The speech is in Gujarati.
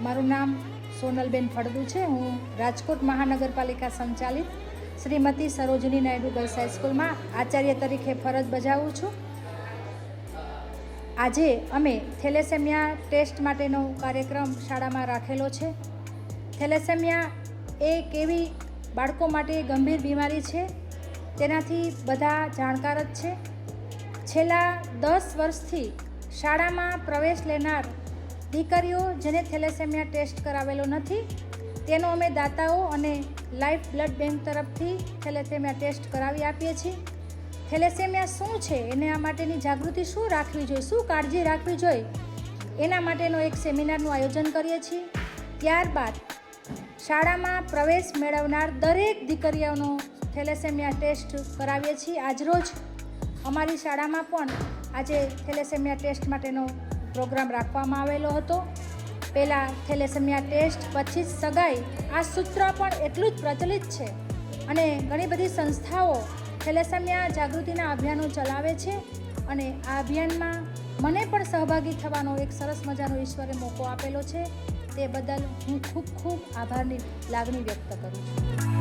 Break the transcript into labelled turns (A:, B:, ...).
A: મારું નામ સોનલબેન ફળદુ છે। હું રાજકોટ મહાનગરપાલિકા સંચાલિત શ્રીમતી સરોજની નાયડુ ગર્લ્સ હાઈસ્કૂલમાં આચાર્ય તરીકે ફરજ બજાવું છું। આજે અમે થેલેસેમિયા ટેસ્ટ માટેનો કાર્યક્રમ શાળામાં રાખેલો છે। થેલેસેમિયા એક એવી બાળકો માટે ગંભીર બીમારી છે, તેનાથી બધા જાણકાર જ છે। છેલ્લા 10 વર્ષથી શાળામાં પ્રવેશ લેનાર દીકરીઓ જેને થેલેસેમિયા ટેસ્ટ કરાવેલો નથી, તેનો અમે દાતાઓ અને લાઈફ બ્લડ બેંક તરફથી થેલેસેમિયા ટેસ્ટ કરાવી આપીએ છીએ। થેલેસેમિયા શું છે, એના માટેની જાગૃતિ શું રાખવી જોઈએ, શું કાળજી રાખવી જોઈએ, એના માટેનો એક સેમિનારનું આયોજન કરીએ છીએ। ત્યારબાદ શાળામાં પ્રવેશ મેળવનાર દરેક દીકરીઓનો થેલેસેમિયા ટેસ્ટ કરાવીએ છીએ। આજરોજ અમારી શાળામાં પણ આજે થેલેસેમિયા ટેસ્ટ માટેનો પ્રોગ્રામ રાખવામાં આવેલો હતો। પહેલાં થેલેસેમિયા ટેસ્ટ પછી સગાઈ, આ સૂત્ર પણ એટલું જ પ્રચલિત છે અને ઘણી બધી સંસ્થાઓ થેલેસેમિયા જાગૃતિના અભિયાનો ચલાવે છે અને આ અભિયાનમાં મને પણ સહભાગી થવાનો એક સરસ મજાનો ઈશ્વરે મોકો આપેલો છે। તે બદલ હું ખૂબ આભારની લાગણી વ્યક્ત કરું છું।